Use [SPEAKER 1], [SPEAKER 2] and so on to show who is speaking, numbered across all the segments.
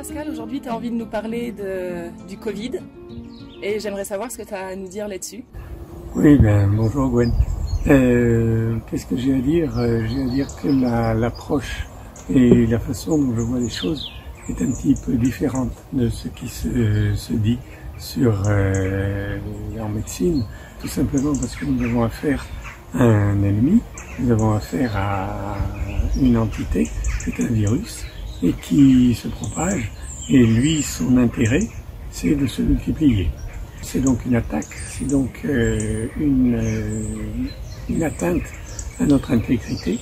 [SPEAKER 1] Pascal, aujourd'hui tu as envie de nous parler du Covid et j'aimerais savoir ce que tu as à nous dire là-dessus.
[SPEAKER 2] Oui, bonjour Gwen. Qu'est-ce que j'ai à dire? J'ai à dire que l'approche et la façon dont je vois les choses est un petit peu différente de ce qui se dit en médecine, tout simplement parce que nous avons affaire à un ennemi, nous avons affaire à une entité, c'est un virus, et qui se propage, et lui, son intérêt, c'est de se multiplier. C'est donc une attaque, c'est donc une atteinte à notre intégrité,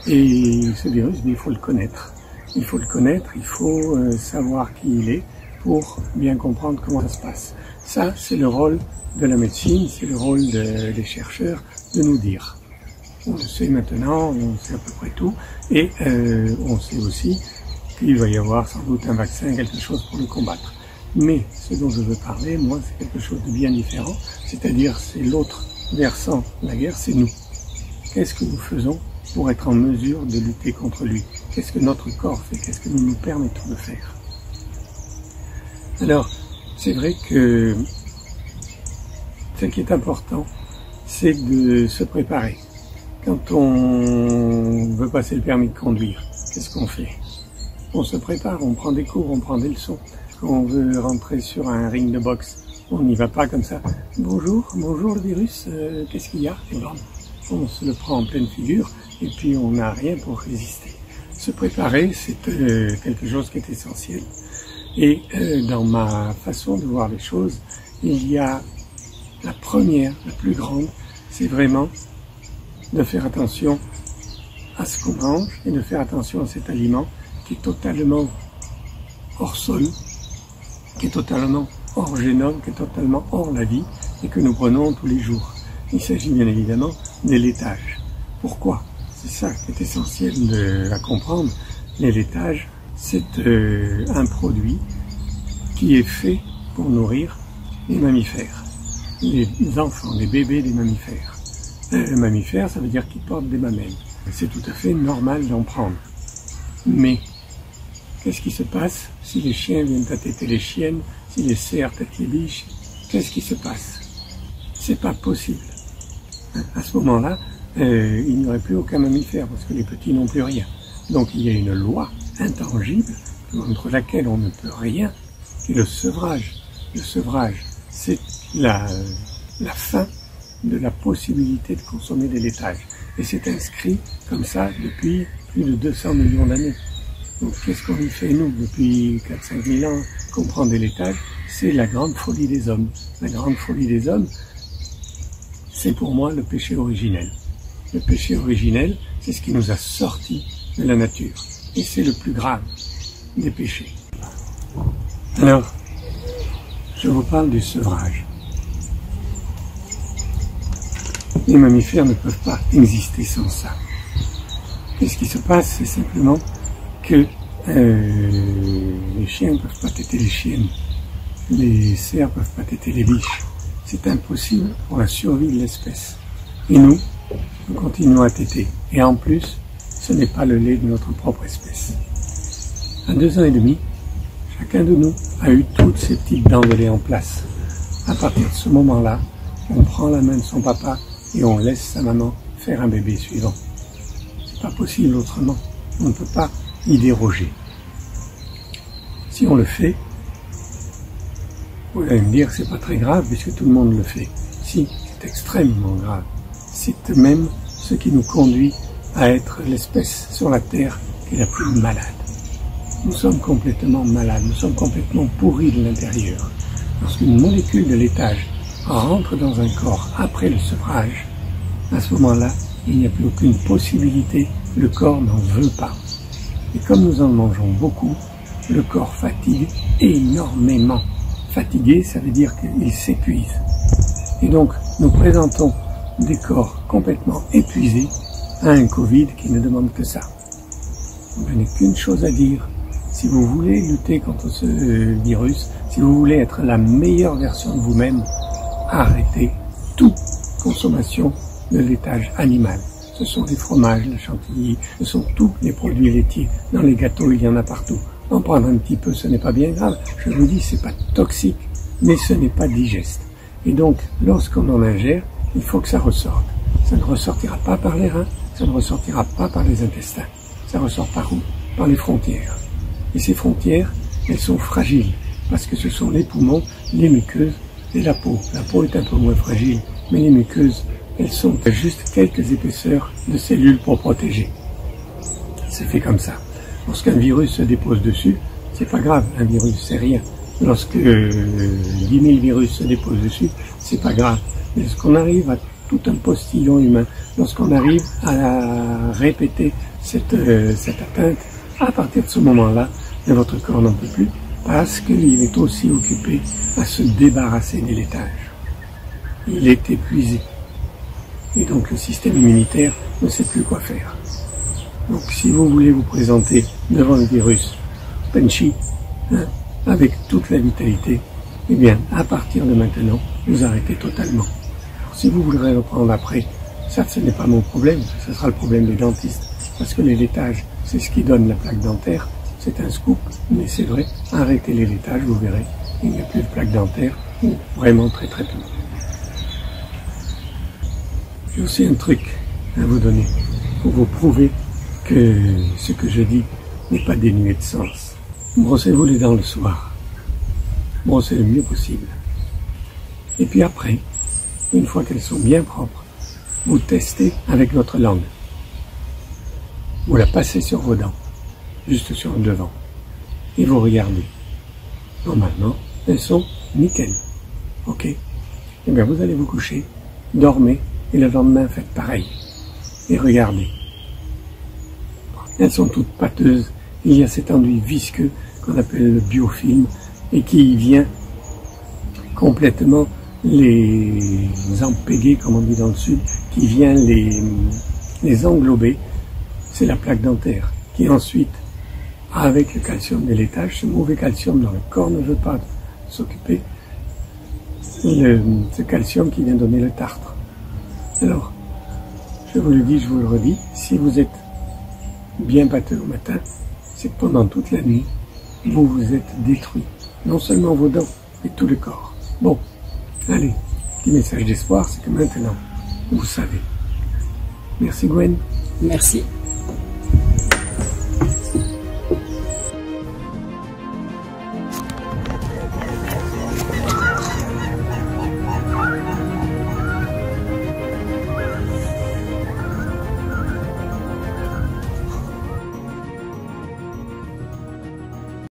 [SPEAKER 2] et ce virus, il faut le connaître. Il faut le connaître, il faut savoir qui il est pour bien comprendre comment ça se passe. Ça, c'est le rôle de la médecine, c'est le rôle des chercheurs de nous dire. On le sait maintenant, on sait à peu près tout, et on sait aussi qu'il va y avoir sans doute un vaccin, quelque chose pour le combattre. Mais ce dont je veux parler, moi, c'est quelque chose de bien différent, c'est-à-dire c'est l'autre versant de la guerre, c'est nous. Qu'est-ce que nous faisons pour être en mesure de lutter contre lui? Qu'est-ce que notre corps fait? Qu'est-ce que nous nous permettons de faire? Alors, c'est vrai que ce qui est important, c'est de se préparer. Quand on veut passer le permis de conduire, qu'est-ce qu'on fait? On se prépare, on prend des cours, on prend des leçons. Quand on veut rentrer sur un ring de boxe, on n'y va pas comme ça. Bonjour le virus, qu'est-ce qu'il y a? Et bon, on se le prend en pleine figure et puis on n'a rien pour résister. Se préparer, c'est quelque chose qui est essentiel. Et dans ma façon de voir les choses, il y a la première, la plus grande, c'est vraiment de faire attention à ce qu'on mange et de faire attention à cet aliment qui est totalement hors sol, qui est totalement hors génome, qui est totalement hors la vie et que nous prenons tous les jours. Il s'agit bien évidemment des laitages. Pourquoi? C'est ça qui est essentiel à comprendre. Les laitages, c'est un produit qui est fait pour nourrir les mammifères, les enfants, les bébés des mammifères. Mammifères, ça veut dire qu'ils portent des mamelles. C'est tout à fait normal d'en prendre. Mais qu'est-ce qui se passe si les chiens viennent à téter les chiennes, si les cerfs têtent les biches? Qu'est-ce qui se passe? C'est pas possible. À ce moment-là, il n'y aurait plus aucun mammifère parce que les petits n'ont plus rien. Donc il y a une loi intangible contre laquelle on ne peut rien, qui est le sevrage. Le sevrage, c'est la fin de la possibilité de consommer des laitages. Et c'est inscrit comme ça depuis plus de 200 millions d'années. Donc qu'est-ce qu'on y fait nous depuis 4-5 000 ans qu'on prend des laitages? C'est la grande folie des hommes. La grande folie des hommes, c'est pour moi le péché originel. Le péché originel, c'est ce qui nous a sortis de la nature. Et c'est le plus grave des péchés. Alors, je vous parle du sevrage. Les mammifères ne peuvent pas exister sans ça. Qu'est-ce qui se passe? C'est simplement que les chiens ne peuvent pas téter les chiennes. Les cerfs ne peuvent pas téter les biches. C'est impossible pour la survie de l'espèce. Et nous continuons à téter. Et en plus, ce n'est pas le lait de notre propre espèce. À 2 ans et demi, chacun de nous a eu toutes ces petites dents de lait en place. À partir de ce moment-là, on prend la main de son papa et on laisse sa maman faire un bébé suivant. C'est pas possible autrement. On ne peut pas y déroger. Si on le fait, vous allez me dire que c'est pas très grave puisque tout le monde le fait. Si, c'est extrêmement grave. C'est même ce qui nous conduit à être l'espèce sur la Terre qui est la plus malade. Nous sommes complètement malades, nous sommes complètement pourris de l'intérieur. Lorsqu'une molécule de laitage rentre dans un corps après le sevrage, à ce moment-là, il n'y a plus aucune possibilité, le corps n'en veut pas. Et comme nous en mangeons beaucoup, le corps fatigue énormément. Fatigué, ça veut dire qu'il s'épuise. Et donc, nous présentons des corps complètement épuisés à un Covid qui ne demande que ça. Je n'ai qu'une chose à dire. Si vous voulez lutter contre ce virus, si vous voulez être la meilleure version de vous-même, arrêtez toute consommation de laitage animal. Ce sont les fromages, le chantilly, ce sont tous les produits laitiers. Dans les gâteaux, il y en a partout. En prendre un petit peu, ce n'est pas bien grave. Je vous dis, c'est pas toxique, mais ce n'est pas digeste. Et donc, lorsqu'on en ingère, il faut que ça ressorte. Ça ne ressortira pas par les reins, ça ne ressortira pas par les intestins. Ça ressort par où? Par les frontières. Et ces frontières, elles sont fragiles, parce que ce sont les poumons, les muqueuses et la peau. La peau est un peu moins fragile, mais les muqueuses, elles sont juste quelques épaisseurs de cellules pour protéger. C'est fait comme ça. Lorsqu'un virus se dépose dessus, c'est pas grave, un virus c'est rien. Lorsque 10 000 virus se déposent dessus, c'est pas grave. Mais lorsqu'on arrive à tout un postillon humain, lorsqu'on arrive à répéter cette atteinte, à partir de ce moment-là, votre corps n'en peut plus, parce qu'il est aussi occupé à se débarrasser des laitages. Il est épuisé. Et donc le système immunitaire ne sait plus quoi faire. Donc si vous voulez vous présenter devant le virus punchy, avec toute la vitalité, eh bien à partir de maintenant, vous arrêtez totalement. Alors, si vous voudrez reprendre après, ça ce n'est pas mon problème, ce sera le problème des dentistes. Parce que les laitages, c'est ce qui donne la plaque dentaire, c'est un scoop, mais c'est vrai, arrêtez les laitages, vous verrez, il n'y a plus de plaque dentaire, ou vraiment très très peu. J'ai aussi un truc à vous donner pour vous prouver que ce que je dis n'est pas dénué de sens. Brossez-vous les dents le soir. Brossez le mieux possible. Et puis après, une fois qu'elles sont bien propres, vous testez avec votre langue. Vous la passez sur vos dents, juste sur le devant. Et vous regardez. Normalement, elles sont nickel. Ok? Eh bien, vous allez vous coucher, dormez, et le lendemain, faites pareil. Et regardez. Elles sont toutes pâteuses. Il y a cet enduit visqueux qu'on appelle le biofilm et qui vient complètement les empéguer, comme on dit dans le sud, qui vient les englober. C'est la plaque dentaire qui ensuite, avec le calcium des laitages, ce mauvais calcium dont le corps ne veut pas s'occuper, ce calcium qui vient donner le tartre. Alors, je vous le dis, je vous le redis, si vous êtes bien pâteux au matin, c'est que pendant toute la nuit, vous vous êtes détruit. Non seulement vos dents, mais tout le corps. Bon, allez, petit message d'espoir, c'est que maintenant, vous savez. Merci Gwen.
[SPEAKER 1] Merci.